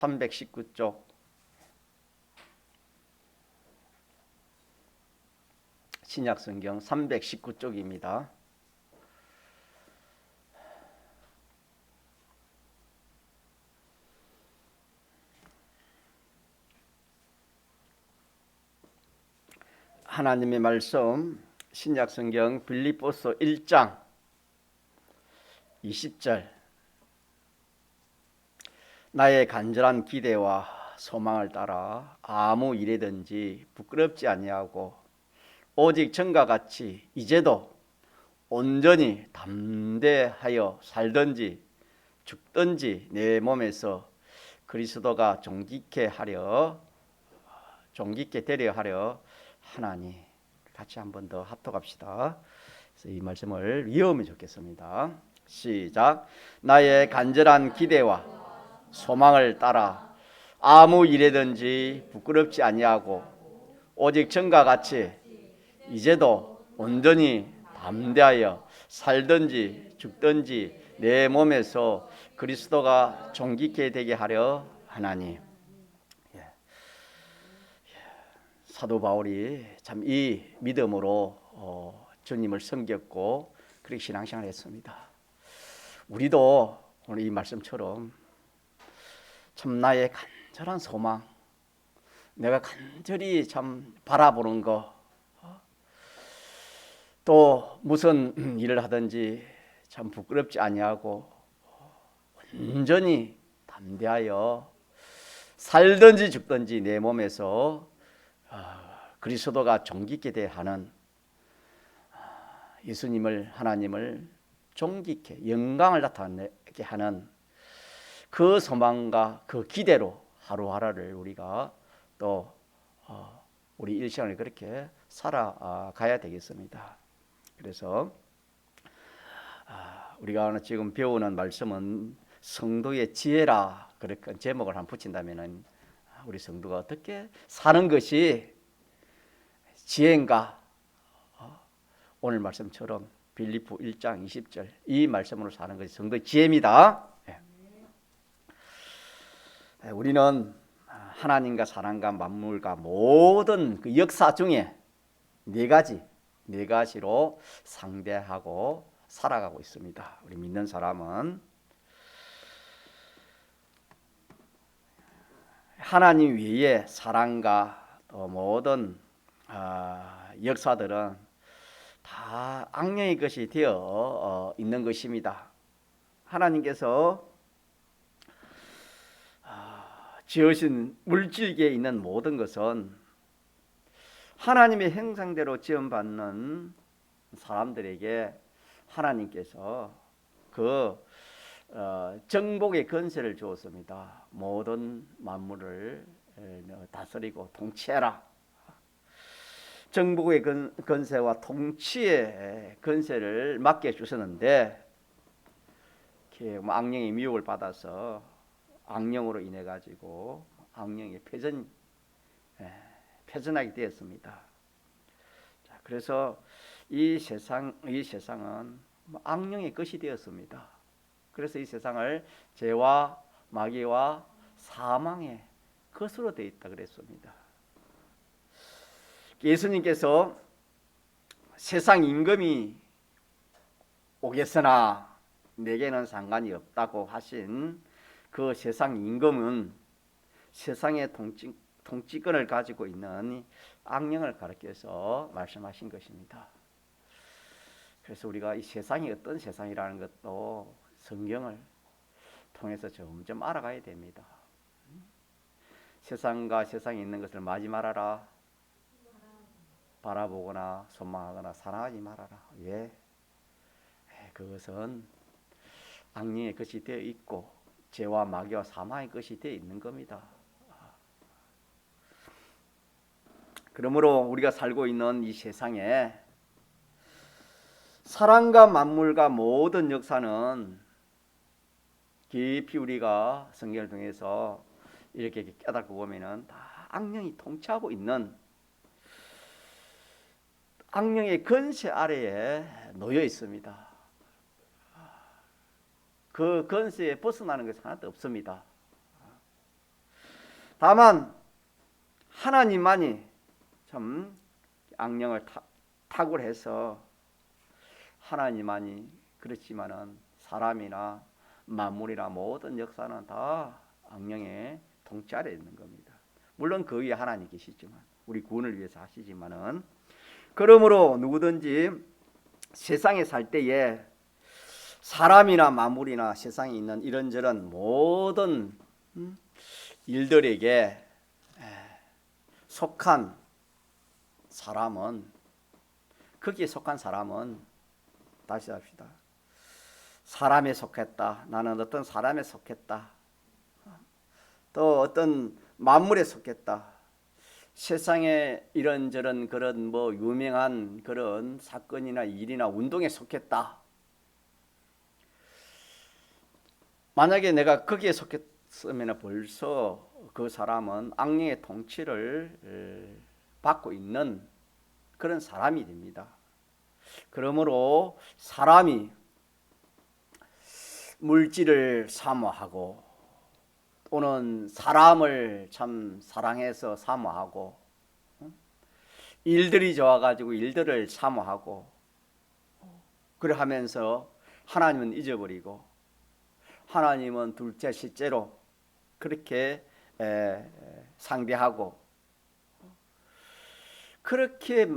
319쪽 신약성경 319쪽입니다. 하나님의 말씀 신약성경 빌립보서 1장 20절 나의 간절한 기대와 소망을 따라 아무 일이든지 부끄럽지 아니하고 오직 전과 같이 이제도 온전히 담대하여 살든지 죽든지 내 몸에서 그리스도가 존귀케 되려 하려 하나니. 같이 한 번 더 합독합시다. 그래서 이 말씀을 이어오면 좋겠습니다. 시작. 나의 간절한 기대와 소망을 따라 아무 일이든지 부끄럽지 아니하고 오직 전과 같이 이제도 온전히 담대하여 살든지 죽든지 내 몸에서 그리스도가 존귀케 되게 하려 하나니. 사도 바울이 참 이 믿음으로 주님을 섬겼고 그렇게 신앙생활을 했습니다. 우리도 오늘 이 말씀처럼 참 나의 간절한 소망, 내가 간절히 참 바라보는 거, 또 무슨 일을 하든지 참 부끄럽지 아니하고 온전히 담대하여 살든지 죽든지 내 몸에서 그리스도가 존귀케 되게 하는, 예수님을, 하나님을 존귀케 영광을 나타내게 하는 그 소망과 그 기대로 하루하루를 우리가 또 우리 일생을 그렇게 살아가야 되겠습니다. 그래서 우리가 지금 배우는 말씀은 성도의 지혜라 그렇게 제목을 한번 붙인다면은 우리 성도가 어떻게 사는 것이 지혜인가? 오늘 말씀처럼 빌립보 1장 20절 이 말씀으로 사는 것이 성도의 지혜입니다. 우리는 하나님과 사람과 만물과 모든 그 역사 중에 네 가지로 상대하고 살아가고 있습니다. 우리 믿는 사람은 하나님 외에 사랑과 또 모든 역사들은 다 악령의 것이 되어 있는 것입니다. 하나님께서 지으신 물질계에 있는 모든 것은 하나님의 형상대로 지음받는 사람들에게 하나님께서 그 정복의 권세를 주었습니다. 모든 만물을 다스리고 통치해라. 정복의 권세와 통치의 권세를 맡겨 주셨는데 악령의 미혹을 받아서 악령으로 인해 가지고 악령이 패전하게 되었습니다. 자, 그래서 이 세상은 악령의 것이 되었습니다. 그래서 이 세상을 죄와 마귀와 사망의 것으로 되어 있다 그랬습니다. 예수님께서 세상 임금이 오겠으나 내게는 상관이 없다고 하신 그 세상 임금은 세상의 통치권을 가지고 있는 악령을 가리켜서 말씀하신 것입니다. 그래서 우리가 이 세상이 어떤 세상이라는 것도 성경을 통해서 점점 알아가야 됩니다. 세상과 세상에 있는 것을 마지 말아라. 바라보거나 소망하거나 사랑하지 말아라. 왜? 그것은 악령의 것이 되어 있고 죄와 마귀와 사망의 것이 되어 있는 겁니다. 그러므로 우리가 살고 있는 이 세상에 사람과 만물과 모든 역사는 깊이 우리가 성경을 통해서 이렇게 깨닫고 보면은 다 악령이 통치하고 있는 악령의 권세 아래에 놓여 있습니다. 그 권세에 벗어나는 것이 하나도 없습니다. 다만 하나님만이 참 악령을 탁월해서 하나님만이 그렇지만은 사람이나 만물이나 모든 역사는 다 악령의 통치 아래에 있는 겁니다. 물론 그 위에 하나님 계시지만 우리 구원을 위해서 하시지만은 그러므로 누구든지 세상에 살 때에 사람이나 만물이나 세상에 있는 이런저런 모든 일들에게 속한 사람은 거기에 속한 사람은 다시 합시다. 사람에 속했다. 나는 어떤 사람에 속했다. 또 어떤 만물에 속했다. 세상에 이런저런 그런 뭐 유명한 그런 사건이나 일이나 운동에 속했다. 만약에 내가 거기에 속했으면 벌써 그 사람은 악령의 통치를 받고 있는 그런 사람이 됩니다. 그러므로 사람이 물질을 사모하고 또는 사람을 참 사랑해서 사모하고 일들이 좋아가지고 일들을 사모하고 그래 하면서 하나님은 잊어버리고 하나님은 둘째 셋째로 그렇게 상대하고 그렇게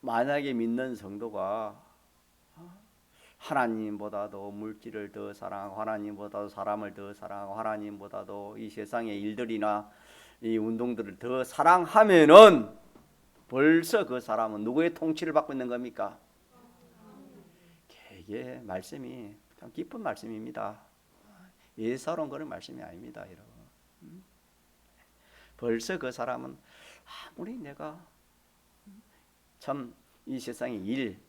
만약에 믿는 성도가 하나님보다도 물질을 더 사랑하고 하나님보다도 사람을 더 사랑하고 하나님보다도 이 세상의 일들이나 이 운동들을 더 사랑하면은 벌써 그 사람은 누구의 통치를 받고 있는 겁니까? 이게 말씀이 참 깊은 말씀입니다. 예사로운 그런 말씀이 아닙니다, 여러분. 벌써 그 사람은 아무리 내가 참 이 세상의 일,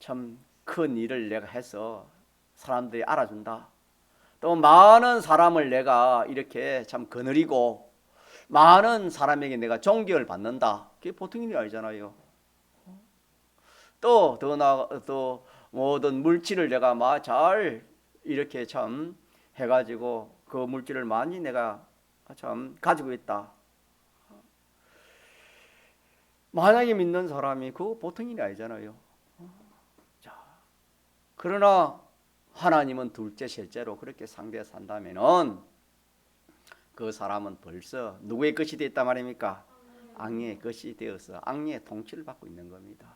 참 큰 일을 내가 해서 사람들이 알아준다. 또 많은 사람을 내가 이렇게 참 거느리고 많은 사람에게 내가 존경을 받는다. 그게 보통 일이 아니잖아요. 또 모든 물질을 내가 막 잘 이렇게 참 해가지고 그 물질을 많이 내가 참 가지고 있다. 만약에 믿는 사람이 그거 보통 일이 아니잖아요. 자, 그러나 하나님은 둘째 셋째로 그렇게 상대해서 산다면은 그 사람은 벌써 누구의 것이 됐단 말입니까? 악령의 것이 되어서 악령의 통치를 받고 있는 겁니다.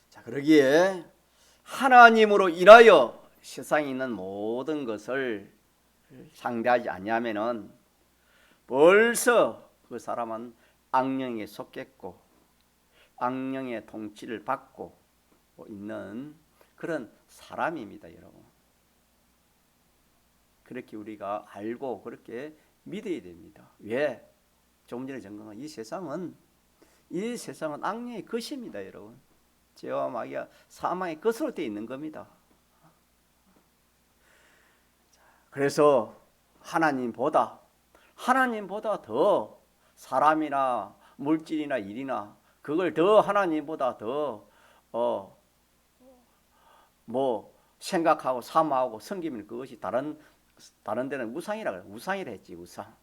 자, 그러기에 하나님으로 인하여 세상에 있는 모든 것을 상대하지 않냐면은 벌써 그 사람은 악령에 속했고 악령의 통치를 받고 있는 그런 사람입니다, 여러분. 그렇게 우리가 알고 그렇게 믿어야 됩니다. 왜? 조금 전에 정강한 이 세상은 악령의 것입니다, 여러분. 죄와 마귀와 사망의 것으로 되어 있는 겁니다. 그래서 하나님보다 더 사람이나 물질이나 일이나 그걸 더 하나님보다 더 생각하고 사모하고 섬기면 그것이 다른 데는 우상이라 그래요. 우상이라 했지, 우상.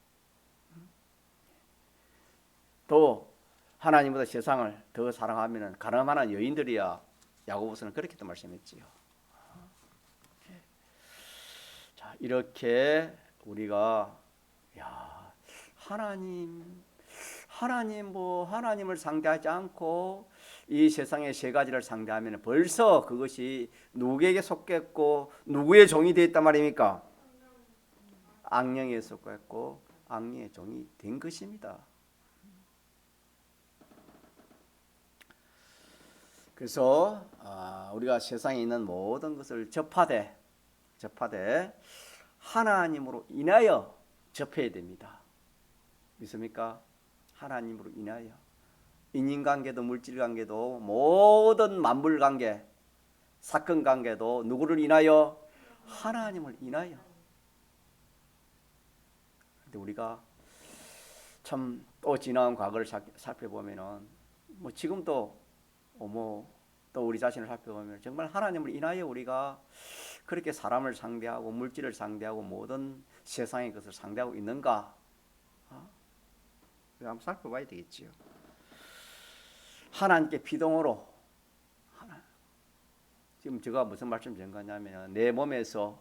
또 하나님보다 세상을 더 사랑하면 가늠하는 여인들이야. 야고보서는 그렇게 또 말씀했지요. 자, 이렇게 우리가 하나님을 상대하지 않고 이 세상의 세 가지를 상대하면 벌써 그것이 누구에게 속했고 누구의 종이 되었단 말입니까? 악령에 속했고 악령의 종이 된 것입니다. 그래서 우리가 세상에 있는 모든 것을 접하되 하나님으로 인하여 접해야 됩니다. 믿습니까? 하나님으로 인하여 인인관계도 물질관계도 모든 만물관계 사건관계도 누구를 인하여? 하나님을 인하여. 근데 우리가 참 또 지나온 과거를 살펴보면은 지금도 또 우리 자신을 살펴보면 정말 하나님을 인하여 우리가 그렇게 사람을 상대하고 물질을 상대하고 모든 세상의 것을 상대하고 있는가? 한번 살펴봐야 되겠지요. 하나님께 비동으로, 지금 제가 무슨 말씀 드린 거냐면 내 몸에서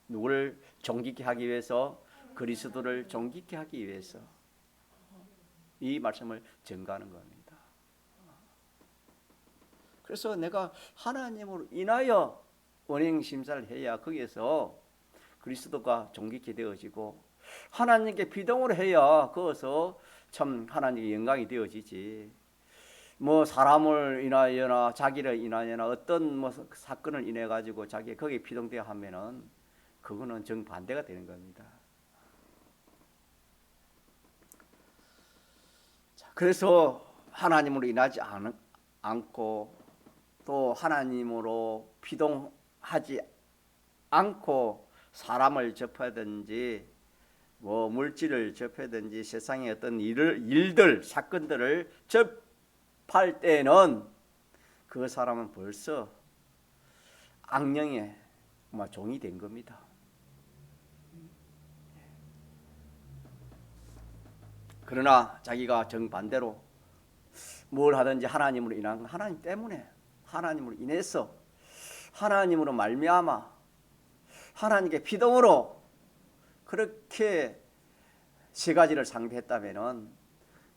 누구를 존귀케 하기 위해서, 그리스도를 존귀케 하기 위해서 이 말씀을 전가하는 겁니다. 그래서 내가 하나님으로 인하여 원행 심사를 해야 거기에서 그리스도가 존귀케 되어지고, 하나님께 비동으로 해야 거기서 참 하나님의 영광이 되어지지. 뭐 사람을 인하여나 자기를 인하여나 어떤 뭐 사건을 인해 가지고 자기 거기에 비동되어 하면은 그거는 정반대가 되는 겁니다. 자, 그래서 하나님으로 인하지 않고 또 하나님으로 비동하지 않고 사람을 접하든지 뭐 물질을 접하든지 세상의 어떤 일들 사건들을 접할 때는 그 사람은 벌써 악령의 종이 된 겁니다. 그러나 자기가 정반대로 뭘 하든지 하나님으로 인한, 하나님 때문에, 하나님으로 인해서, 하나님으로 말미암아 하나님께 비동으로 그렇게 세 가지를 상대했다면은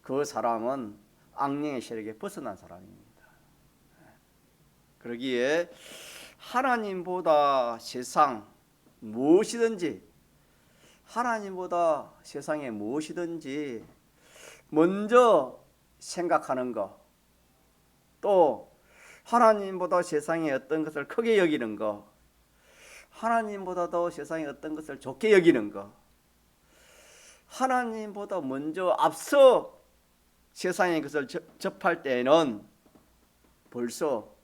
그 사람은 악령의 세력에 벗어난 사람입니다. 그러기에 하나님보다 세상 무엇이든지, 하나님보다 세상에 무엇이든지 먼저 생각하는 것, 또 하나님보다 세상에 어떤 것을 크게 여기는 것, 하나님보다도 세상에 어떤 것을 좋게 여기는 것, 하나님보다 먼저 앞서 세상의 것을 접할 때에는 벌써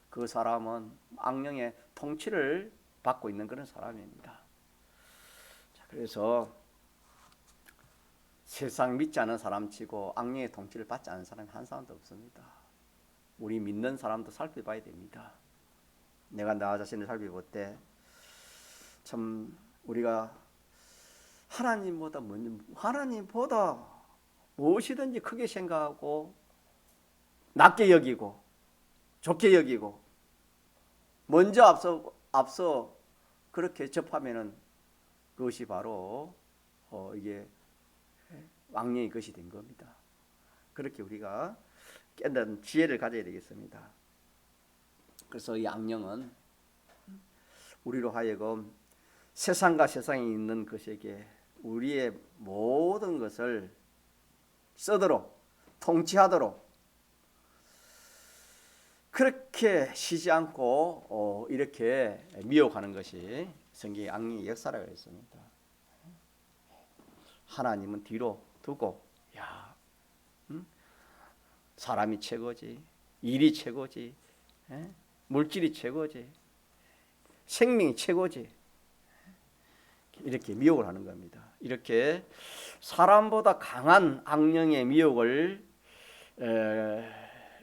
그 사람은 악령의 통치를 받고 있는 그런 사람입니다. 자, 그래서 세상 믿지 않은 사람치고 악령의 통치를 받지 않은 사람이 한 사람도 없습니다. 우리 믿는 사람도 살펴봐야 됩니다. 내가 나 자신을 살펴볼 때 참 우리가 하나님보다 무엇이든지 크게 생각하고 낮게 여기고 좋게 여기고 먼저 앞서 그렇게 접하면은 그것이 바로 이게 왕령의 것이 된 겁니다. 그렇게 우리가 깨닫는 지혜를 가져야 되겠습니다. 그래서 이 악령은 우리로 하여금 세상과 세상에 있는 것에게 우리의 모든 것을 쓰도록 통치하도록 그렇게 쉬지 않고 이렇게 미혹하는 것이 성경의 악령의 역사라고 했습니다. 하나님은 뒤로 두고 사람이 최고지, 일이 최고지, 물질이 최고지, 생명이 최고지, 이렇게 미혹을 하는 겁니다. 이렇게 사람보다 강한 악령의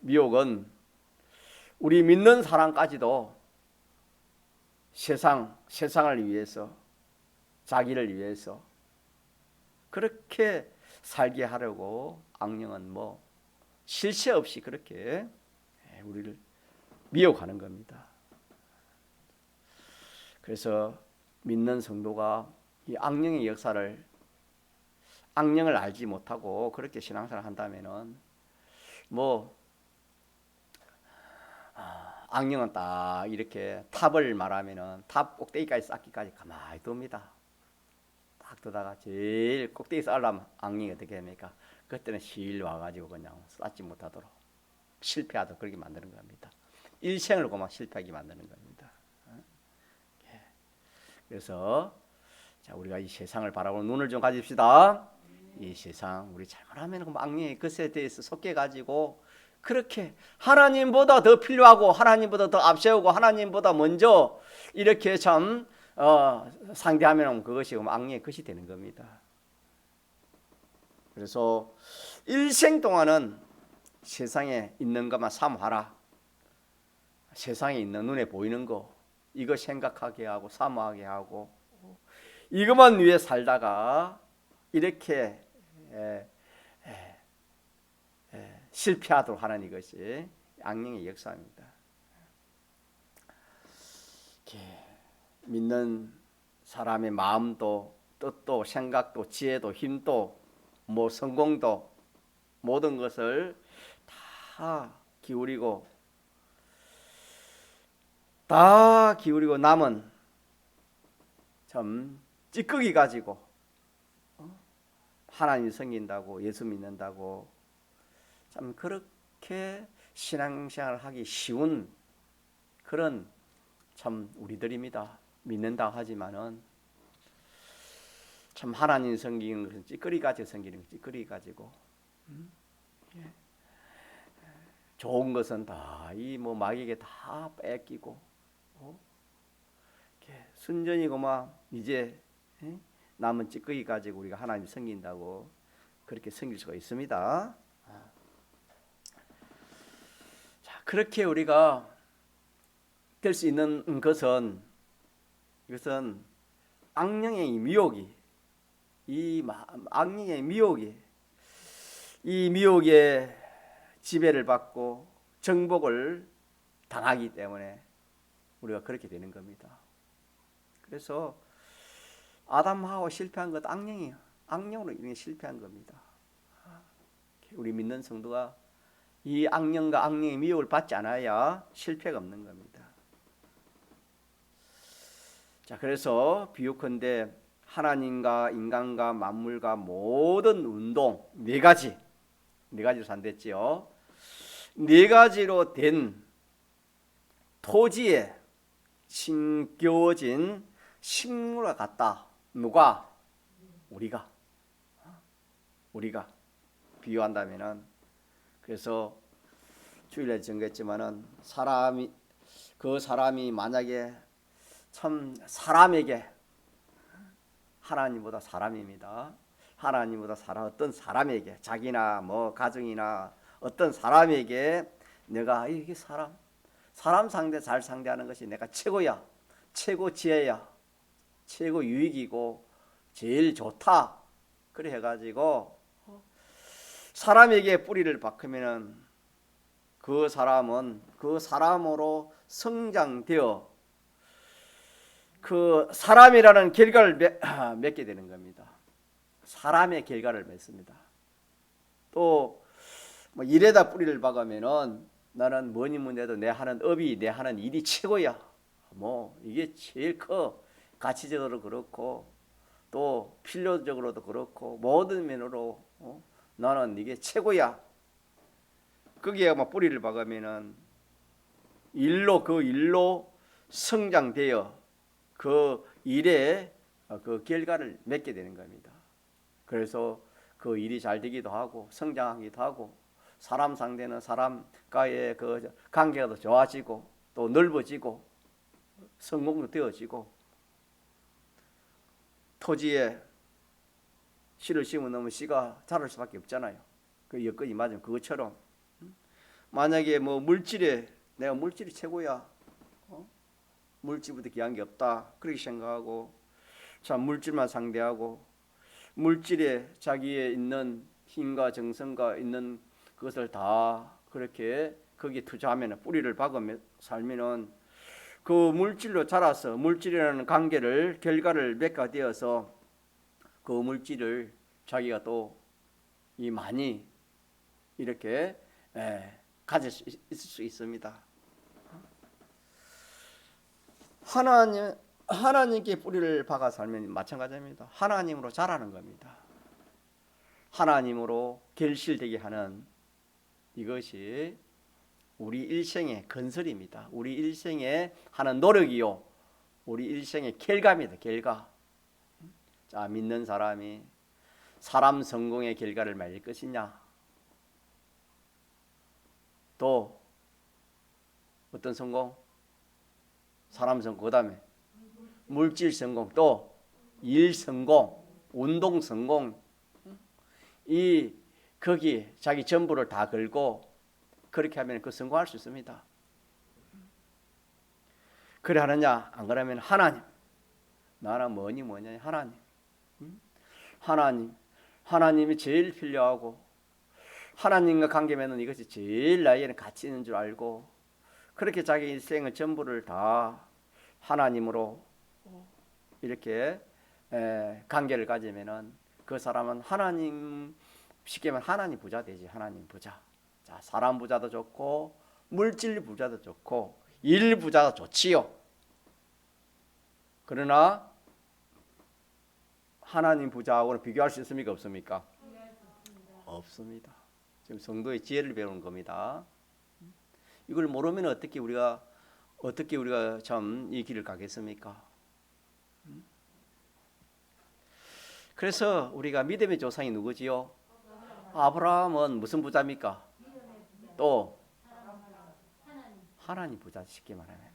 미혹은 우리 믿는 사람까지도 세상을 위해서, 자기를 위해서 그렇게 살게 하려고 악령은 쉴 새 없이 그렇게 우리를 미혹하는 겁니다. 그래서 믿는 성도가 이 악령의 역사를, 악령을 알지 못하고 그렇게 신앙생활을 한다면은 악령은 딱 이렇게 탑을 말하면은 탑 꼭대기까지 쌓기까지 가만히 둡니다. 딱 두다가 제일 꼭대기 쌓으려면 악령이 어떻게 합니까? 그때는 실 와가지고 그냥 쌓지 못하도록 실패하도록 그렇게 만드는 겁니다. 일생을 고만 실패하게 만드는 겁니다. 그래서 자, 우리가 이 세상을 바라보는 눈을 좀 가집시다. 이 세상 우리 잘못하면 악령의 것에 대해서 속해가지고 그렇게 하나님보다 더 필요하고 하나님보다 더 앞세우고 하나님보다 먼저 이렇게 참 상대하면 그것이 악령의 것이 되는 겁니다. 그래서 일생 동안은 세상에 있는 것만 삼하라. 세상에 있는 눈에 보이는 거, 이거 생각하게 하고 사모하게 하고 이것만 위해 살다가 이렇게 실패하도록 하는 이것이 악령의 역사입니다. 믿는 사람의 마음도 뜻도 생각도 지혜도 힘도 뭐 성공도 모든 것을 다 기울이고 남은 참 찌꺼기 가지고 하나님 섬긴다고 예수 믿는다고 참 그렇게 신앙생활을 하기 쉬운 그런 참 우리들입니다. 믿는다 하지만은 참 하나님 섬기는 것은 찌꺼기 가지고 섬기는 것, 찌꺼기 가지고 좋은 것은 다 이 뭐 마귀에게 다 뺏기고 순전히고만 이제 남은 찌꺼기 가지고 우리가 하나님 섬긴다고 그렇게 섬길 수가 있습니다. 자, 그렇게 우리가 될 수 있는 것은 이것은 악령의 미혹이 악령의 미혹이 이 미혹에 지배를 받고 정복을 당하기 때문에 우리가 그렇게 되는 겁니다. 그래서 아담하고 실패한 것 악령이에요. 악령으로 인해 실패한 겁니다. 우리 믿는 성도가 이 악령과 악령의 미혹을 받지 않아야 실패가 없는 겁니다. 자, 그래서 비유컨대 하나님과 인간과 만물과 모든 운동 네 가지로 산댔지요. 네 가지로 된 토지에 심겨진 식물과 같다. 누가? 우리가 비유한다면은 그래서 주일에 전했지만은 그 사람이 만약에 참 사람에게 하나님보다 사람입니다. 하나님보다 어떤 사람에게 자기나 뭐 가정이나 어떤 사람에게 내가 이게 사람 상대 잘 상대하는 것이 내가 최고야. 최고 지혜야. 최고 유익이고 제일 좋다. 그래 해가지고 사람에게 뿌리를 박으면은 그 사람은 그 사람으로 성장되어 그 사람이라는 결과를 맺게 되는 겁니다. 사람의 결과를 맺습니다. 또 뭐 일에다 뿌리를 박으면은 나는 뭐니 뭐니 해도 내 하는 업이 내 하는 일이 최고야. 뭐 이게 제일 커. 가치적으로 그렇고 또 필요적으로도 그렇고 모든 면으로 나는 이게 최고야. 거기에 막 뿌리를 박으면은 그 일로 성장되어 그 일에 그 결과를 맺게 되는 겁니다. 그래서 그 일이 잘 되기도 하고 성장하기도 하고 사람 상대는 사람과의 그 관계가 더 좋아지고 또 넓어지고 성공도 되어지고 토지에 씨를 심어놓으면 씨가 자랄 수밖에 없잖아요. 그 여건이 맞으면 그것처럼 만약에 뭐 내가 물질이 최고야. 물질보다 귀한 게 없다. 그렇게 생각하고 자 물질만 상대하고 물질에 자기의 있는 힘과 정성과 있는 그것을 다 그렇게 거기에 투자하면 뿌리를 박으며 살면은 그 물질로 자라서 물질이라는 결과를 맺게 되어서 그 물질을 자기가 또 이 많이 이렇게 가질 수 있을 수 있습니다. 하나님께 뿌리를 박아 살면 마찬가지입니다. 하나님으로 자라는 겁니다. 하나님으로 결실되게 하는 이것이 우리 일생의 건설입니다. 우리 일생에 하는 노력이요. 우리 일생의 결과입니다. 결과. 자, 믿는 사람이 사람 성공의 결과를 맺을 것이냐? 또 어떤 성공? 사람 성공, 그 다음에 물질 성공, 또 일 성공, 운동 성공. 거기 자기 전부를 다 걸고 그렇게 하면 그 성공할 수 있습니다. 그래 하느냐? 안 그러면 하나님. 나는 뭐냐? 하나님. 하나님이 제일 필요하고 하나님과 관계 맺는 이것이 제일 나에게는 가치 있는 줄 알고 그렇게 자기 인생의 전부를 다 하나님으로 이렇게 관계를 가지면은 그 사람은 하나님 쉽게 말하면 하나님 부자 되지. 하나님 부자. 자, 사람 부자도 좋고 물질 부자도 좋고 일 부자도 좋지요. 그러나 하나님 부자하고는 비교할 수 있습니까? 없습니까? 없습니다. 지금 성도의 지혜를 배우는 겁니다. 이걸 모르면 어떻게 우리가 참 이 길을 가겠습니까? 그래서 우리가 믿음의 조상이 누구지요? 아브라함은 무슨 부자입니까? 또 하나님 부자. 쉽게 말하면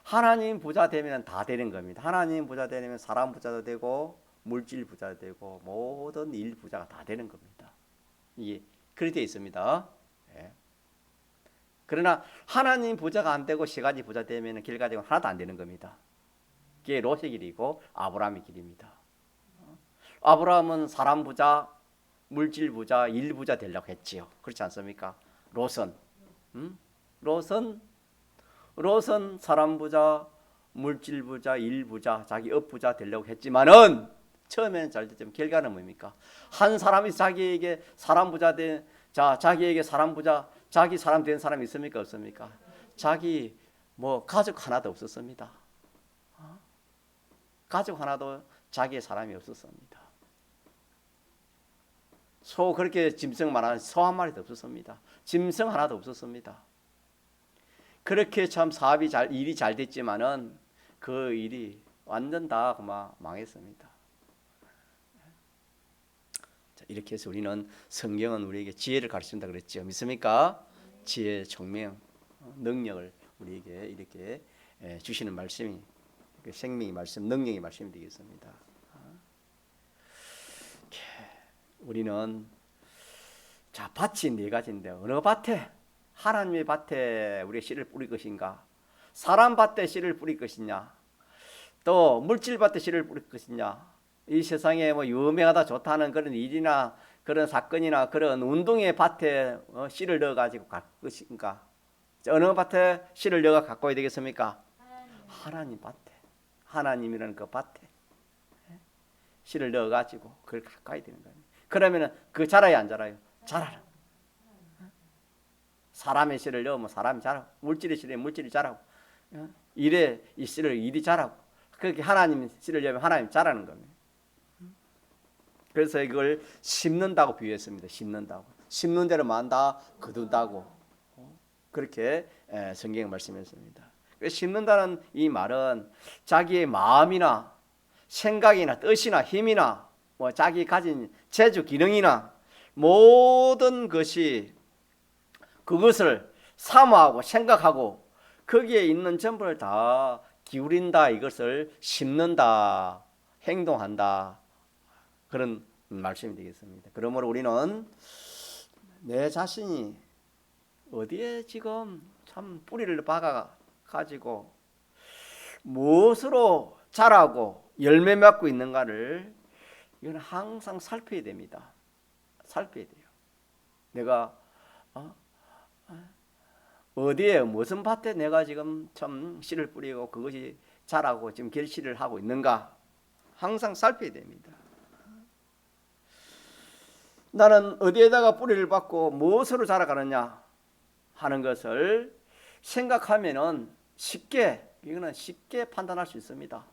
하나님 부자 되면 다 되는 겁니다. 하나님 부자 되면 사람 부자도 되고 물질 부자도 되고 모든 일 부자가 다 되는 겁니다. 이게 그렇게 되어 있습니다. 예. 그러나 하나님 부자가 안 되고 세 가지 부자 되면 길 가지고 하나도 안 되는 겁니다. 그게 롯의 길이고 아브라함의 길입니다. 아브라함은 사람 부자, 물질 부자, 일 부자 되려고 했지요. 그렇지 않습니까? 롯은 사람 부자, 물질 부자, 일 부자, 자기 업 부자 되려고 했지만은 처음에는 잘 됐지만 결과는 뭡니까? 한 사람이 자기에게 사람 부자 된 자기에게 사람 부자, 자기 사람 된 사람이 있습니까? 없습니까? 자기 가족 하나도 없었습니다. 가족 하나도 자기의 사람이 없었습니다. 그렇게 짐승 말하는 소 한 마리도 없었습니다. 짐승 하나도 없었습니다. 그렇게 참 사업이 일이 잘 됐지만은 그 일이 완전 다 그만 망했습니다. 자, 이렇게 해서 우리는 성경은 우리에게 지혜를 가르친다 그랬죠. 믿습니까? 지혜, 총명, 능력을 우리에게 이렇게 주시는 말씀이 생명의 말씀, 능력의 말씀이 되겠습니다. 우리는 자 밭이 네 가지인데 어느 밭에 하나님의 밭에 우리가 씨를 뿌릴 것인가? 사람 밭에 씨를 뿌릴 것이냐? 또 물질 밭에 씨를 뿌릴 것이냐? 이 세상에 유명하다 좋다는 그런 일이나 그런 사건이나 그런 운동의 밭에 씨를 넣어 가지고 갈 것인가? 어느 밭에 씨를 넣어 갖고 와야 되겠습니까? 하나님 밭에. 하나님이라는 그 밭에 씨를 넣어 가지고 그걸 갖고 와야 되는 겁니다. 그러면은 그 자라야 안 자라요? 자라라. 사람의 씨를 넣으면 사람이 자라고, 물질의 씨를 물질이 자라고, 일에 이 씨를 일이 자라고, 그렇게 하나님 씨를 넣으면 하나님 자라는 겁니다. 그래서 이걸 심는다고 비유했습니다. 심는 대로 만다 거둔다고 그렇게 성경에 말씀했습니다. 심는다는 이 말은 자기의 마음이나 생각이나 뜻이나 힘이나 자기 가진 재주 기능이나 모든 것이 그것을 사모하고 생각하고 거기에 있는 전부를 다 기울인다. 이것을 심는다, 행동한다. 그런 말씀이 되겠습니다. 그러므로 우리는 내 자신이 어디에 지금 참 뿌리를 박아 가지고 무엇으로 자라고 열매 맺고 있는가를 이건 항상 살펴야 됩니다. 살펴야 돼요. 내가 어디에 무슨 밭에 내가 지금 참 씨를 뿌리고 그것이 자라고 지금 결실을 하고 있는가 항상 살펴야 됩니다. 나는 어디에다가 뿌리를 받고 무엇으로 자라가느냐 하는 것을 생각하면은 이거는 쉽게 판단할 수 있습니다.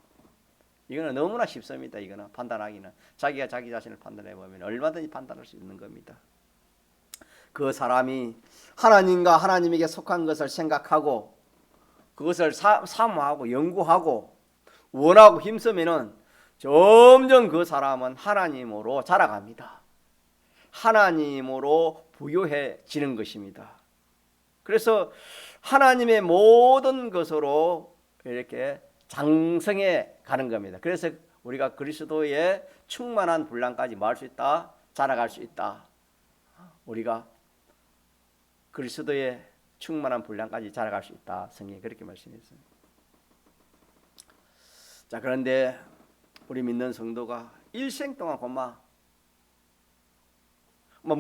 이거는 너무나 쉽습니다. 이거는 판단하기는 자기가 자기 자신을 판단해 보면 얼마든지 판단할 수 있는 겁니다. 그 사람이 하나님과 하나님에게 속한 것을 생각하고 그것을 사모하고 연구하고 원하고 힘쓰면은 점점 그 사람은 하나님으로 자라갑니다. 하나님으로 부유해지는 것입니다. 그래서 하나님의 모든 것으로 이렇게 장성해 가는 겁니다. 그래서 우리가 그리스도의 충만한 분량까지 모을 수 있다, 자라갈 수 있다. 우리가 그리스도의 충만한 분량까지 자라갈 수 있다. 성경이 그렇게 말씀했습니다. 자, 그런데 우리 믿는 성도가 일생 동안 고마 뭐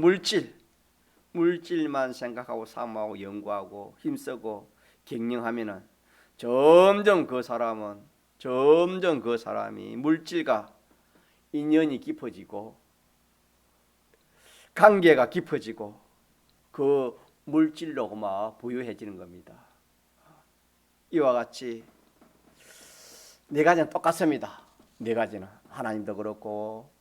물질만 생각하고 사모하고 연구하고 힘쓰고 갱년하면은 점점 그 사람이 물질과 인연이 깊어지고 관계가 깊어지고 그 물질로 막 부유해지는 겁니다. 이와 같이 네 가지는 똑같습니다. 네 가지는 하나님도 그렇고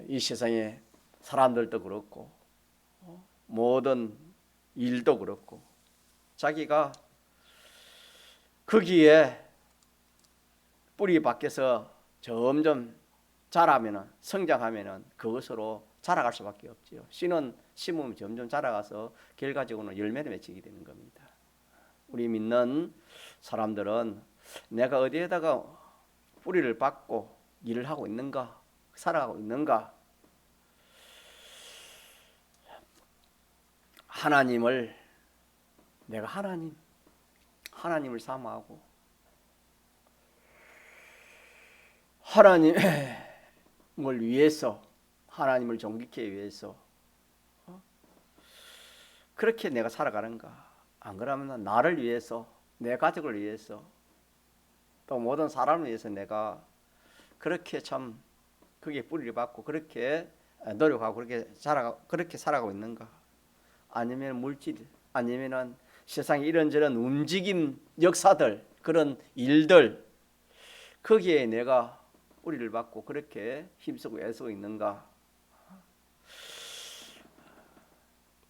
이 세상의 사람들도 그렇고 모든 일도 그렇고 자기가 거기에 뿌리 밖에서 점점 자라면은 성장하면은 그것으로 자라갈 수밖에 없지요. 씨는 심으면 점점 자라가서 결과적으로는 열매를 맺히게 되는 겁니다. 우리 믿는 사람들은 내가 어디에다가 뿌리를 받고 일을 하고 있는가, 살아가고 있는가, 하나님을 내가 하나님을 사모하고 하나님을 위해서 하나님을 존귀케 위해서 그렇게 내가 살아가는가? 안 그러면 나를 위해서 내 가족을 위해서 또 모든 사람을 위해서 내가 그렇게 참 거기에 뿌리를 받고 그렇게 노력하고 그렇게 살아가고 있는가? 아니면 물질 아니면은 세상에 이런저런 움직임 역사들 그런 일들 거기에 내가 뿌리를 받고 그렇게 힘쓰고 애쓰고 있는가?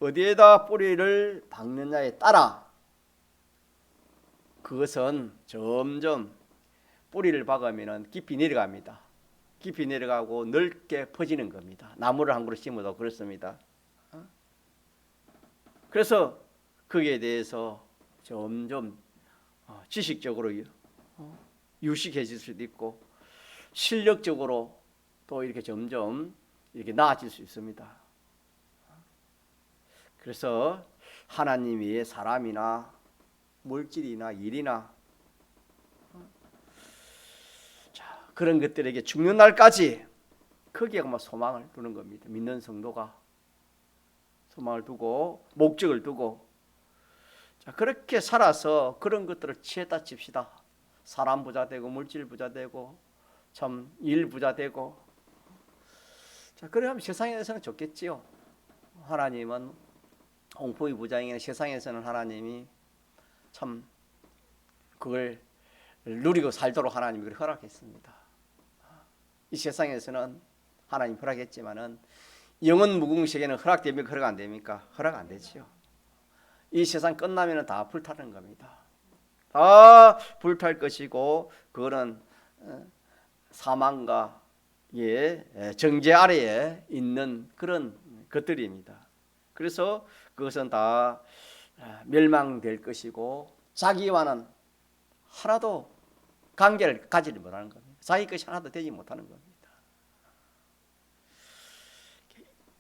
어디에다 뿌리를 박느냐에 따라 그것은 점점 뿌리를 박으면 깊이 내려갑니다. 깊이 내려가고 넓게 퍼지는 겁니다. 나무를 한 그루 심어도 그렇습니다. 그래서 거기에 대해서 점점 지식적으로 유식해질 수도 있고 실력적으로 또 이렇게 점점 이렇게 나아질 수 있습니다. 그래서 하나님 위에 사람이나 물질이나 일이나 그런 것들에게 죽는 날까지 거기에 소망을 두는 겁니다. 믿는 성도가 소망을 두고 목적을 두고 그렇게 살아서 그런 것들을 취했다 칩시다. 사람 부자 되고 물질 부자 되고 참 일 부자 되고 그래 하면 세상에서는 좋겠지요. 하나님은 홍포의 부자에게는 세상에서는 하나님이 참 그걸 누리고 살도록 하나님이 그걸 허락했습니다. 이 세상에서는 하나님 허락했지만은 영원 무궁시에는 허락됩니까? 허락 안 됩니까? 허락 안 되지요. 이 세상 끝나면은 다 불타는 겁니다. 다 불탈 것이고 그거는 사망과 정죄 아래에 있는 그런 것들입니다. 그래서 그것은 다 멸망될 것이고 자기와는 하나도 관계를 가지지 못하는 겁니다. 자기 것이 하나도 되지 못하는 겁니다.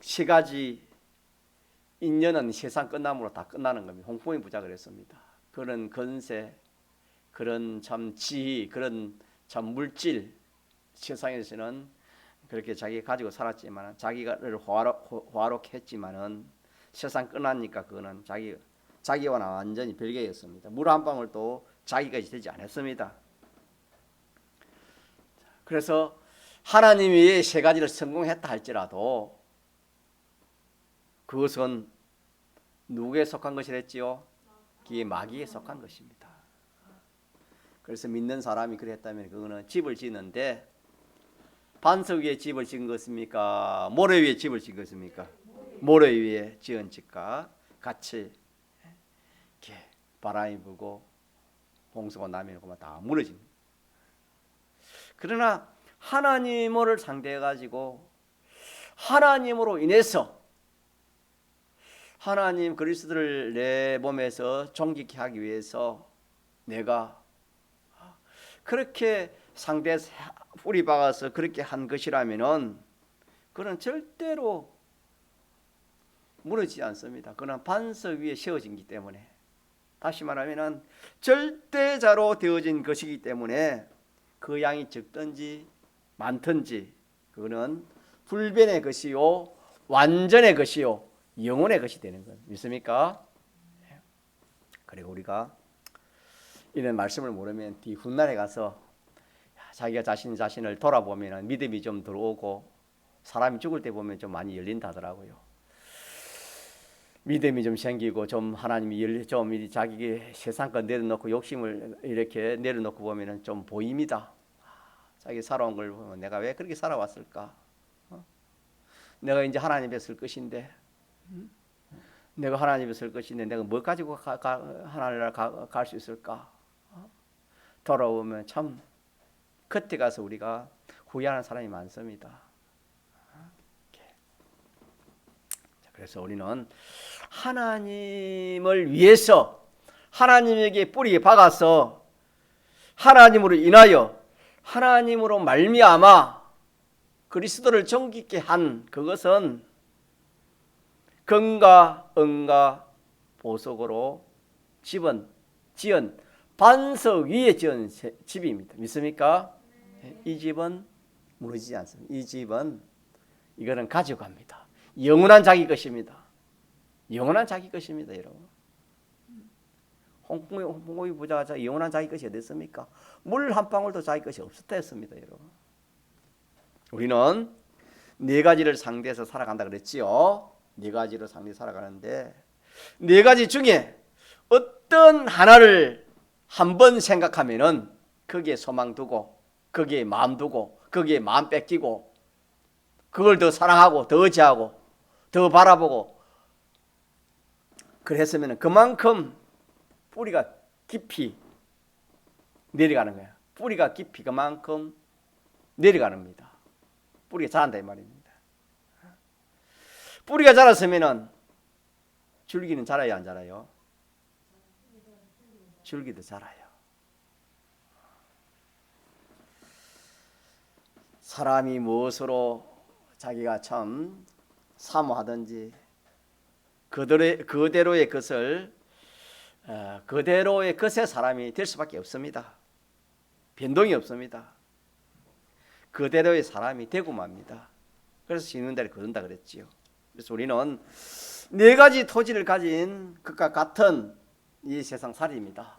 세 가지 인연은 세상 끝남으로 다 끝나는 겁니다. 홍포인 부자 그랬습니다. 그런 건세, 그런 참 지위, 그런 참 물질 세상에서는 그렇게 자기가 가지고 살았지만 자기를 호화롭게 했지만은 세상 끝나니까 그거는 자기와는 완전히 별개였습니다. 물 한 방울 또 자기까지 되지 않았습니다. 그래서 하나님이 세 가지를 성공했다 할지라도 그것은 누구에 속한 것이랬지요? 그게 마귀에 속한 것입니다. 그래서 믿는 사람이 그랬다면 그거는 집을 짓는데 반석 위에 집을 지은 것입니까? 모래 위에 집을 지은 것입니까? 모래 위에 지은 집과 같이 이렇게 바람이 불고 홍수가 나면 다 무너집니다. 그러나 하나님을 상대해 가지고 하나님으로 인해서 하나님 그리스도를 내 몸에서 존귀케 하기 위해서 내가 그렇게 상대에 뿌리 박아서 그렇게 한 것이라면은 그는 절대로 무너지지 않습니다. 그는 반석 위에 세워진기 때문에 다시 말하면은 절대자로 되어진 것이기 때문에 그 양이 적든지 많든지 그거는 불변의 것이요 완전의 것이요 영혼의 것이 되는 것 믿습니까? 그리고 우리가 이런 말씀을 모르면 뒤 훗날에 가서 자기가 자신을 돌아보면 믿음이 좀 들어오고 사람이 죽을 때 보면 좀 많이 열린다 하더라고요. 믿음이 좀 생기고 좀 하나님이 좀 자기 세상 것 내려놓고 욕심을 이렇게 내려놓고 보면 좀 보입니다. 자기 살아온 걸 보면 내가 왜 그렇게 살아왔을까? 내가 이제 하나님 앞에 설 것인데 내가 하나님 앞에 설 것인데 내가 뭐 가지고 하나님 나라 갈 수 있을까? 돌아오면 참 그때 가서 우리가 후회하는 사람이 많습니다. 그래서 우리는 하나님을 위해서 하나님에게 뿌리 박아서 하나님으로 인하여 하나님으로 말미암아 그리스도를 정직케 한 그것은 금과 은과 보석으로 지은 반석 위에 지은 집입니다. 믿습니까? 네. 이 집은 무너지지 않습니다. 이 집은 이거는 가지고 갑니다. 영원한 자기 것입니다. 영원한 자기 것입니다, 여러분. 홍콩의 부자가 영원한 자기 것이 어디 있습니까? 물 한 방울도 자기 것이 없었다 했습니다, 여러분. 우리는 네 가지를 상대해서 살아간다 그랬지요. 네 가지로 상대해서 살아가는데 네 가지 중에 어떤 하나를 한번 생각하면은 거기에 소망 두고 거기에 마음 두고 거기에 마음 뺏기고 그걸 더 사랑하고 더 의지하고 더 바라보고 그랬으면 그만큼 뿌리가 깊이 내려가는 거야. 뿌리가 깊이 그만큼 내려가는 겁니다. 뿌리가 자란다 이 말입니다. 뿌리가 자랐으면 줄기는 자라요 안 자라요? 줄기도 자라요. 사람이 무엇으로 자기가 참 사모하든지 그대로의 것을 그대로의 것의 사람이 될 수밖에 없습니다. 변동이 없습니다. 그대로의 사람이 되고 맙니다. 그래서 심는 데를 거둔다 그랬지요. 그래서 우리는 네 가지 토지를 가진 그과 같은 이 세상 살이입니다.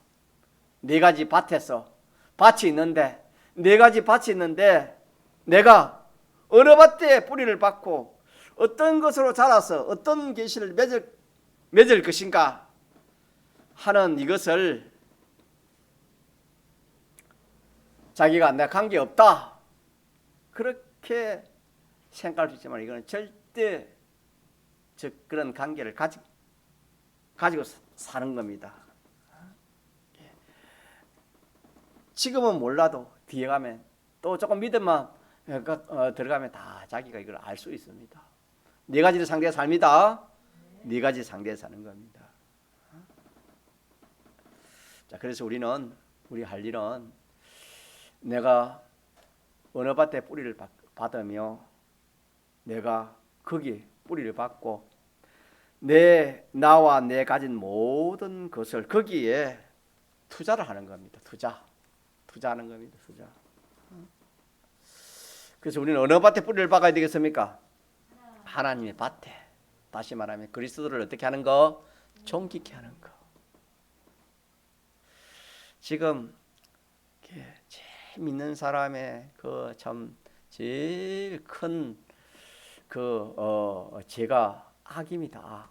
네 가지 밭에서 밭이 있는데 네 가지 밭이 있는데 내가 어느 밭에 뿌리를 박고 어떤 것으로 자라서 어떤 계시를 맺을 것인가 하는 이것을 자기가 내가 관계없다 그렇게 생각할 수 있지만 이거는 절대 그런 관계를 가지고 사는 겁니다. 지금은 몰라도 뒤에 가면 또 조금 믿음만 들어가면 다 자기가 이걸 알 수 있습니다. 네 가지를 상대해서 삽니다. 네 가지 상대해서 사는 겁니다. 자, 그래서 우리 할 일은 내가 어느 밭에 뿌리를 받으며 내가 거기 뿌리를 받고 나와 내 가진 모든 것을 거기에 투자를 하는 겁니다. 투자하는 겁니다. 투자. 그래서 우리는 어느 밭에 뿌리를 박아야 되겠습니까? 하나님의 밭에. 다시 말하면 그리스도를 어떻게 하는 거? 존귀케 하는 거. 지금 제일 믿는 사람의 그 참 제일 큰 죄가 악입니다.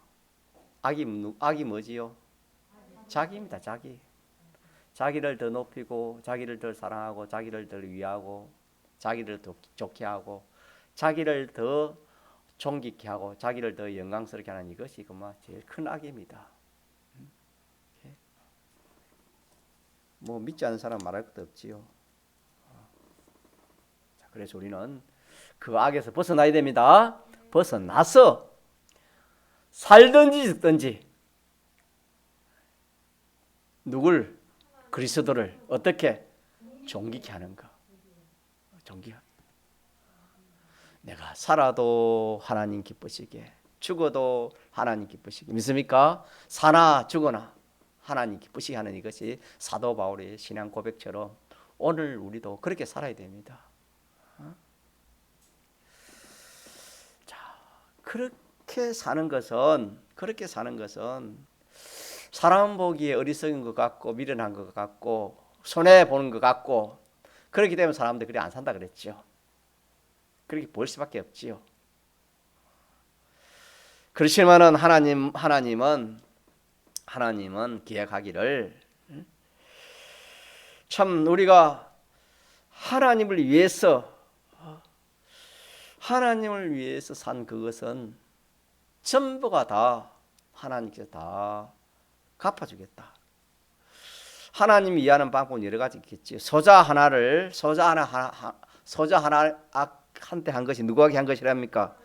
악이 뭐지요? 자기입니다. 자기를 더 높이고 자기를 더 사랑하고 자기를 더 위하고 자기를 더 좋게 하고 자기를 더 존귀케 하고 자기를 더 영광스럽게 하는 이것이 그만 제일 큰 악입니다. 뭐 믿지 않는 사람 말할 것도 없지요. 그래서 우리는 그 악에서 벗어나야 됩니다. 벗어나서 살든지 죽든지 누굴? 그리스도를 어떻게? 존귀케 하는가? 내가 살아도 하나님 기쁘시게 죽어도 하나님 기쁘시게 믿습니까? 사나 죽어나 하나님 기쁘시게 하는 이것이 사도 바울의 신앙 고백처럼 오늘 우리도 그렇게 살아야 됩니다. 자, 그렇게 사는 것은 사람 보기에 어리석은 것 같고 미련한 것 같고 손해 보는 것 같고 그렇기 때문에 사람들이 그래 안 산다 그랬죠. 그렇게 볼 수밖에 없지요. 그렇지만은 하나님은 기약하기를 참 우리가 하나님을 위해서 산 그것은 전부가 다 하나님께서 다 갚아주겠다. 하나님이 이해하는 방법은 여러 가지 있겠지. 소자 하나한테 한 것이 누구에게 한 것이랍니까?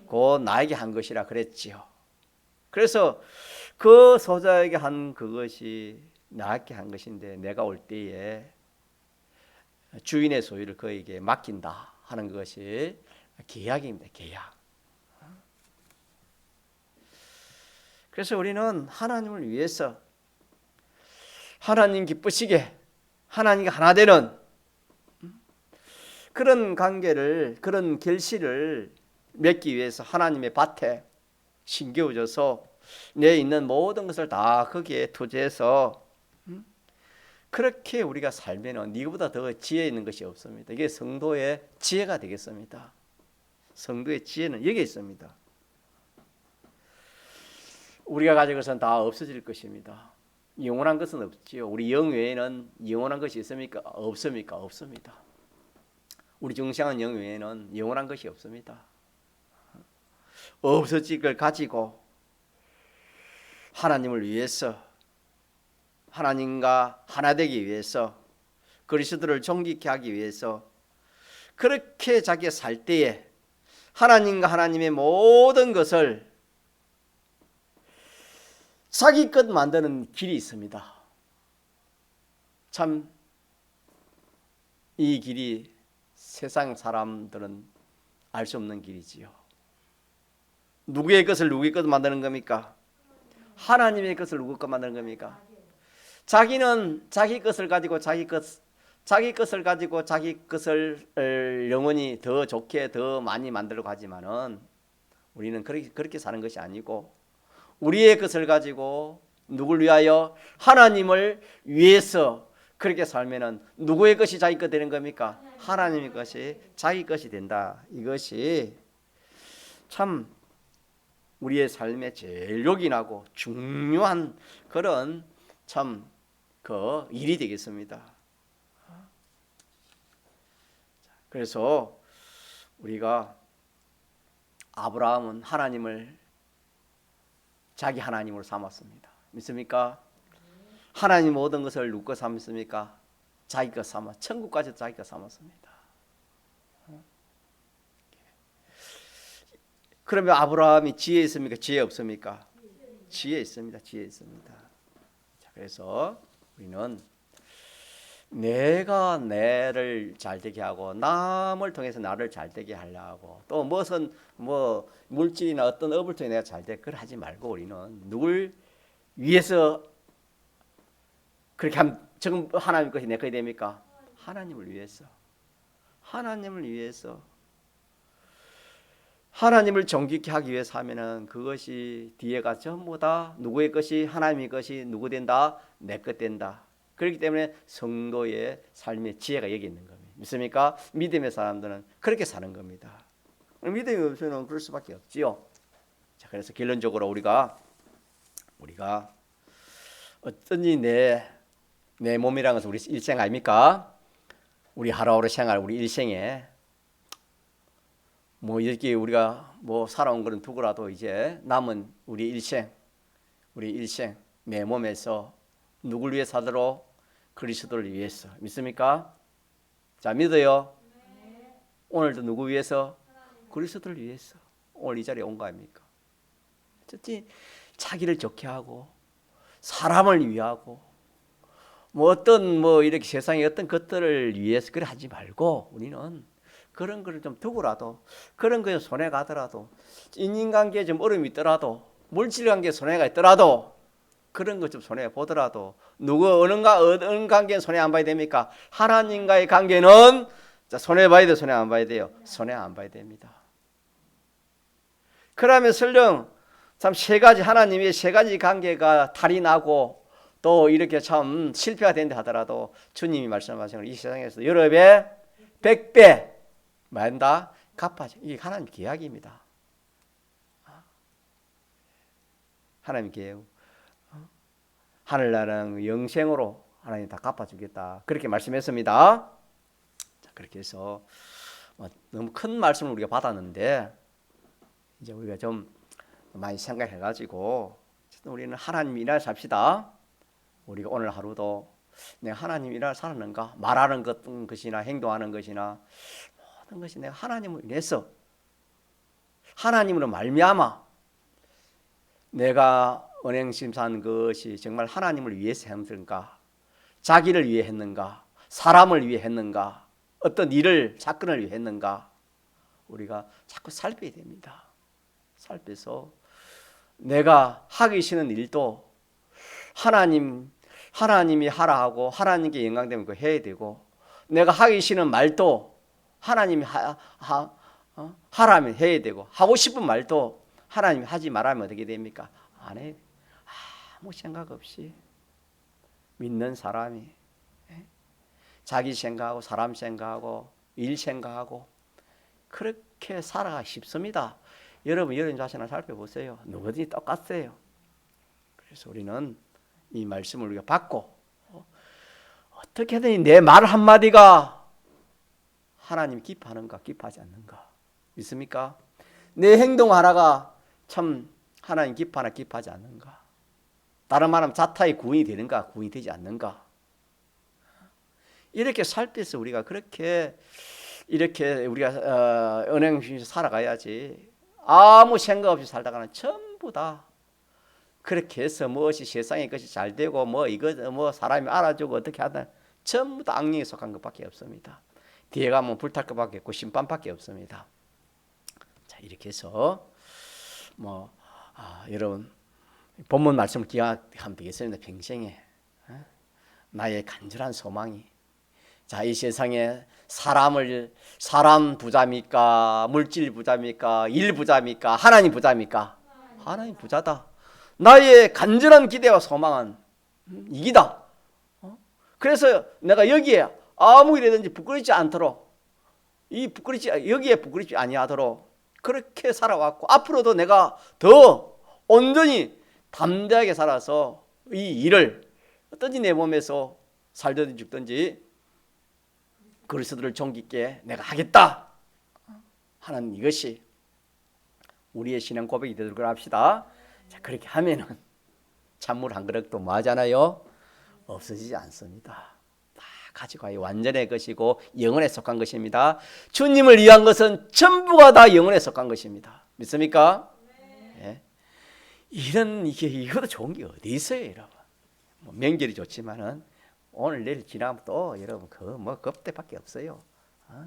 곧 나에게 한 것이라 그랬지요. 그래서 그 소자에게 한 그것이 나에게 한 것인데 내가 올 때에 주인의 소유를 그에게 맡긴다 하는 것이 계약입니다. 계약. 그래서 우리는 하나님을 위해서 하나님 기쁘시게 하나님과 하나 되는 그런 관계를 그런 결실을 맺기 위해서 하나님의 밭에 심겨져서 내 있는 모든 것을 다 거기에 투자해서 그렇게 우리가 살면은 이거보다 더 지혜 있는 것이 없습니다. 이게 성도의 지혜가 되겠습니다. 성도의 지혜는 여기 있습니다. 우리가 가진 것은 다 없어질 것입니다. 영원한 것은 없지요. 우리 영 외에는 영원한 것이 있습니까? 없습니까? 없습니다. 우리 중생한 영 외에는 영원한 것이 없습니다. 없어질 걸 가지고 하나님을 위해서 하나님과 하나 되기 위해서 그리스도를 존귀케 하기 위해서 그렇게 자기가 살 때에 하나님과 하나님의 모든 것을 자기 것 만드는 길이 있습니다. 참 이 길이 세상 사람들은 알 수 없는 길이지요. 누구의 것을 누구의 것을 만드는 겁니까? 하나님의 것을 누구 것 만드는 겁니까? 자기는 자기 것을 가지고 자기 것을 가지고 자기 것을 영원히 더 좋게 더 많이 만들려고 하지만은 우리는 그렇게 사는 것이 아니고 우리의 것을 가지고 누굴 위하여? 하나님을 위해서 그렇게 살면은 누구의 것이 자기 것 되는 겁니까? 하나님의 것이 자기 것이 된다. 이것이 참 우리의 삶에 제일 요긴하고 중요한 그런 참 그 일이 되겠습니다. 그래서 우리가 아브라함은 하나님을 자기 하나님으로 삼았습니다. 믿습니까? 하나님 모든 것을 누구 것 삼았습니까? 자기 것 삼아 천국까지도 자기 것 삼았습니다. 그러면 아브라함이 지혜 있습니까? 지혜 없습니까? 지혜 있습니다. 지혜 있습니다. 자, 그래서 우리는 내가 내를 잘되게 하고 남을 통해서 나를 잘되게 하려고 또 무슨 물질이나 어떤 업을 통해 내가 잘되게 그걸 하지 말고 우리는 누굴 위해서 그렇게 하면 지금 하나님 것이 내 것이 됩니까? 하나님을 위해서 하나님을 존귀케 하기 위해서 하면은 그것이 뒤에가 전부 다 누구의 것이 하나님의 것이 누구 된다? 내 것 된다. 그렇기 때문에 성도의 삶의 지혜가 여기 있는 겁니다. 믿습니까? 믿음의 사람들은 그렇게 사는 겁니다. 믿음이 없으면 그럴 수밖에 없지요. 자, 그래서 결론적으로 우리가 어떤지 내 몸이라는 것은 우리 일생 아닙니까? 우리 하루하루 생활, 우리 일생에 이렇게 우리가 살아온 거는 두고라도 이제 남은 우리 일생 내 몸에서 누굴 위해 사도록? 그리스도를 위해서. 믿습니까? 자, 믿어요? 네. 오늘도 누구 위해서? 그리스도를 위해서 오늘 이 자리에 온 거 아닙니까? 어쨌든 자기를 좋게 하고 사람을 위하고 이렇게 세상의 어떤 것들을 위해서 그래 하지 말고 우리는 그런 거를 좀 두고라도 그런 거에 손해 가더라도 인간관계에 좀 어려움이 있더라도 물질관계에 손해가 있더라도 그런 것 좀 손해 보더라도 어느 관계는 손해 안 봐야 됩니까? 하나님과의 관계는 손해 봐야 돼요, 손해 안 봐야 돼요? 손해 안 봐야 됩니다. 그러면 설령 참 세 가지 하나님의 세 가지 관계가 탈이 나고 또 이렇게 참 실패가 된다 하더라도 주님이 말씀하시는 이 세상에서 여러 배, 100배 말한다 갚아줘. 이게 하나님 계약입니다. 하나님 계약. 하늘나라는 영생으로 하나님 다 갚아주겠다. 그렇게 말씀했습니다. 자, 그렇게 해서 너무 큰 말씀을 우리가 받았는데 이제 우리가 좀 많이 생각해가지고 우리는 하나님 일을 삽시다. 우리가 오늘 하루도 내가 하나님 일을 살았는가? 말하는 것이나 행동하는 것이나 모든 것이 내가 하나님을 위해서 하나님으로 말미암아 내가 은행심사한 것이 정말 하나님을 위해서 했는가? 자기를 위해 했는가? 사람을 위해 했는가? 어떤 일을 사건을 위해 했는가? 우리가 자꾸 살펴야 됩니다. 살펴서 내가 하기 싫은 일도 하나님이 하라 하고 하나님께 영광되면 그거 해야 되고, 내가 하기 싫은 말도 하나님이 하라면 해야 되고, 하고 싶은 말도 하나님이 하지 말라면 어떻게 됩니까? 안 해. 아무 생각 없이 믿는 사람이 자기 생각하고 사람 생각하고 일 생각하고 그렇게 살아가 싶습니다. 여러분 자신을 살펴보세요. 누구든지 똑같아요. 그래서 우리는 이 말씀을 우리가 받고 어떻게든 내 말 한마디가 하나님 기뻐하는가 기뻐하지 않는가 믿습니까? 내 행동 하나가 참 하나님 기뻐하나 기뻐하지 않는가? 다른 말하면 자타의 구원이 되는가 구원이 되지 않는가? 이렇게 살펴서 우리가 그렇게 이렇게 우리가 은행에서 살아가야지. 아무 생각 없이 살다가는 전부 다 그렇게 해서 무엇이 세상의 것이 잘 되고 이거 사람이 알아주고 어떻게 하다 전부 다 악령에 속한 것밖에 없습니다. 뒤에 가면 불탈 것밖에 없고 심판밖에 없습니다. 자, 이렇게 해서 여러분 본문 말씀을 기억하면 되겠습니다. 평생에 나의 간절한 소망이 이 세상에 사람 부자입니까? 물질 부자입니까? 일 부자입니까? 하나님 부자입니까? 하나님 부자다. 나의 간절한 기대와 소망은 이기다. 그래서 내가 여기에 아무 일이든지 부끄럽지 않도록 여기에 부끄럽지 아니하도록 그렇게 살아왔고, 앞으로도 내가 더 온전히 담대하게 살아서 이 일을 어떤지 내 몸에서 살든지 죽든지 그리스도를 존귀있게 내가 하겠다 하는 이것이 우리의 신앙 고백이 되도록 합시다. 자, 그렇게 하면은 찬물 한 그릇도 뭐 하잖아요? 없어지지 않습니다. 다 가지고 와요. 완전의 것이고 영혼에 속한 것입니다. 주님을 위한 것은 전부가 다 영혼에 속한 것입니다. 믿습니까? 네. 이것도 좋은 게 어디 있어요, 여러분? 명절이 좋지만은 오늘 내일 지나면 또 여러분 겁대밖에 없어요.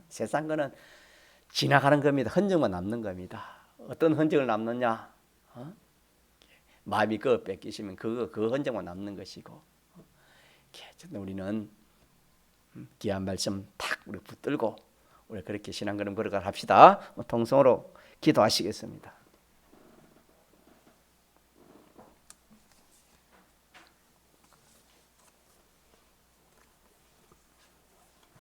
세상 거는 지나가는 겁니다. 흔적만 남는 겁니다. 어떤 흔적을 남느냐? 마음이 그거 뺏기시면 그 흔적만 남는 것이고, 우리는 귀한 말씀 탁 우리 붙들고 우리 그렇게 신앙 걸음 걸어가 합시다. 통성으로 기도하시겠습니다.